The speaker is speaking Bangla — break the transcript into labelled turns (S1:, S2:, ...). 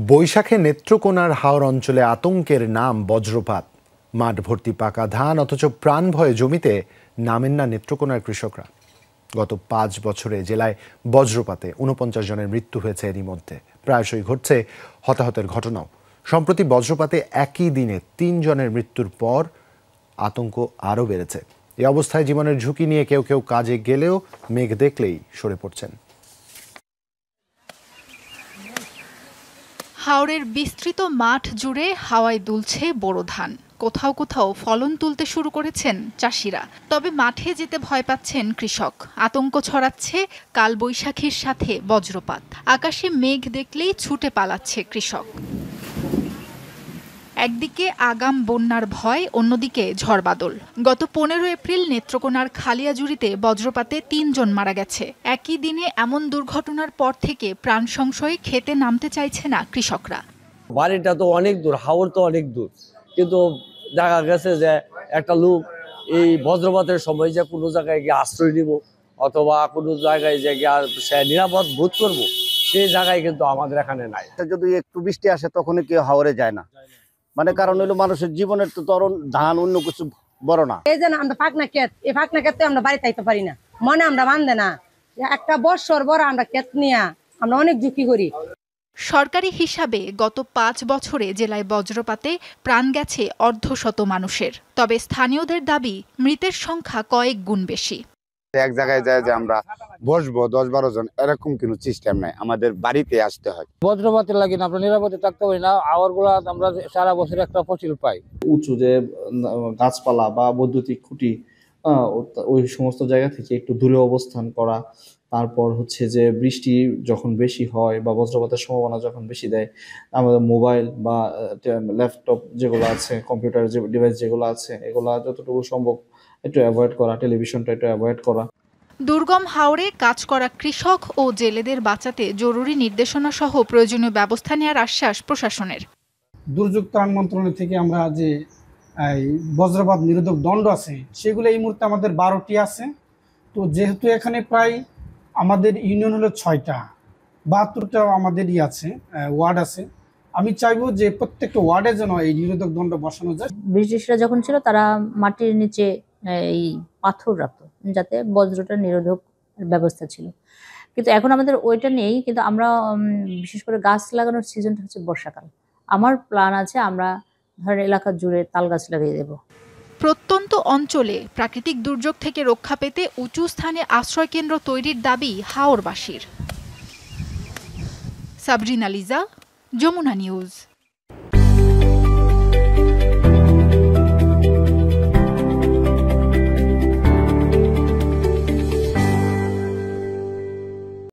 S1: বৈশাখে নেত্রকোনার হাওর অঞ্চলে আতঙ্কের নাম বজ্রপাত। মাঠ ভর্তি পাকা ধান, অথচ প্রাণ ভয়ে জমিতে নামেন না নেত্রকোনার কৃষকরা। গত 5 বছরে জেলায় বজ্রপাতে 49 জনের মৃত্যু হয়েছে। এরই মধ্যে প্রায়শই ঘটছে হতাহতের ঘটনাও। সম্প্রতি বজ্রপাতে একই দিনে 3 জনের মৃত্যুর পর আতঙ্ক আরও বেড়েছে। এই অবস্থায় জীবনের ঝুঁকি নিয়ে কেউ কেউ কাজে গেলেও মেঘ দেখলেই সরে পড়ছেন।
S2: হাওরের বিস্তৃত মাঠ জুড়ে হাওয়ায় দুলছে বোরো ধান। কোথাও কোথাও ফলন তুলতে শুরু করেছেন চাষিরা। তবে মাঠে যেতে ভয় পাচ্ছেন কৃষক। আতঙ্ক ছড়াচ্ছে কালবৈশাখীর সাথে বজ্রপাত। আকাশে মেঘ দেখলেই ছুটে পালাচ্ছে কৃষক। একদিকে আগাম বন্যার ভয়, অন্যদিকে ঝড়বাদল। গত 15 এপ্রিল নেত্রকোনার খালিয়াজুড়িতে বজ্রপাতে 3 জন মারা গেছে। একই দিনে এমন দুর্ঘটনার পর থেকে প্রাণ সংশয়ে খেতে নামতে চাইছে না কৃষকরা।
S3: বাড়িটা তো অনেক দূর, হাওর তো অনেক দূর, কিন্তু দেখা গেছে যে একটা লোক এই বজ্রপাতের সময় যে কোনো জায়গায় গিয়ে আশ্রয় নিব অথবা কোনো জায়গায় যে সে নিরাপদ বোধ করবো, সেই জায়গায় কিন্তু আমাদের এখানে নাই।
S4: যদি একটু বৃষ্টি আসে তখনই কেউ হাওরে যায় না, মানে কারণ হলো মানুষের জীবনের তো তরণ ধান অন্য কিছু বড় না।
S5: এই যে আমরা ফাঁকনা ক্ষেত, এই ফাঁকনা ক্ষেত্রে আমরা বাড়ি থাকতে পারি না, মনে আমরা বান্ধে না। একটা বছর বড় আমরা ক্ষেত নিয়ে আমরা অনেক ঝুঁকি করি।
S2: সরকারি হিসাবে গত 5 বছরে জেলায় বজ্রপাতে প্রাণ গেছে অর্ধশত মানুষের। তবে স্থানীয়দের দাবি, মৃতের সংখ্যা কয়েক গুণ বেশি।
S6: এক জায়গায় যায় যে আমরা বসবো 10-12 জন, এরকম কোনো সিস্টেম নাই, আমাদের বাড়িতে আসতে হয়।
S3: বজ্রপাতের লাগে না আমরা নিরাপদে থাকতে পারি না। আওয়ারগুলা আমরা সারা বছর একটা ফসল পাই।
S7: উঁচু যে গাছপালা বা বৈদ্যুতিক খুঁটি, ওই সমস্ত জায়গা থেকে একটু দূরে অবস্থান করা। তারপর হচ্ছে যে বৃষ্টি যখন বেশি হয় বা বজ্রপাতের সম্ভাবনা যখন বেশি দেয়, আমাদের মোবাইল বা ল্যাপটপ যেগুলো আছে, কম্পিউটার যে ডিভাইস যেগুলো আছে, এগুলা যতটুকু সম্ভব একটু অ্যাভয়েড করা, টেলিভিশনটা একটু অ্যাভয়েড করা।
S2: দুর্গম হাওরে কাজ করা কৃষক ও জেলেদের বাঁচাতে জরুরি নির্দেশনা সহ প্রয়োজনীয় ব্যবস্থা নেওয়ার আশ্বাস প্রশাসনের।
S8: দুর্যোগ ত্রাণ মন্ত্রণালয় থেকে আমরা যে বজ্রপাত নিরোধক দণ্ড আছে, সেগুলো এই মুহূর্তে আমাদের 12টি আছে। তো যেহেতু এখানে প্রায় আমাদের ইউনিয়ন হলো 6টা, 72টা আমাদের আছে, ওয়ার্ড আছে। আমি চাইবো যে প্রত্যেকটা ওয়ার্ডে যেন এই নিরোধক দণ্ড বসানো যায়।
S9: ব্রিটিশরা যখন ছিল তারা মাটির নিচে এই পাথর রাখতো, যাতে বজ্রটা নিরোধক ব্যবস্থা ছিল। কিন্তু এখন আমাদের ওইটা নেই, কিন্তু আমরা বিশেষ করে গাছ লাগানোর সিজনটা হচ্ছে বর্ষাকাল। আমার প্ল্যান আছে, আমরা ধরেন এলাকা জুড়ে তাল গাছ লাগিয়ে দেব।
S2: প্রত্যন্ত অঞ্চলে প্রাকৃতিক দুর্যোগ থেকে রক্ষা পেতে উঁচু স্থানে আশ্রয় কেন্দ্র তৈরির দাবি হাওরবাসীর। সাবরিনা লিজা, যমুনা নিউজ।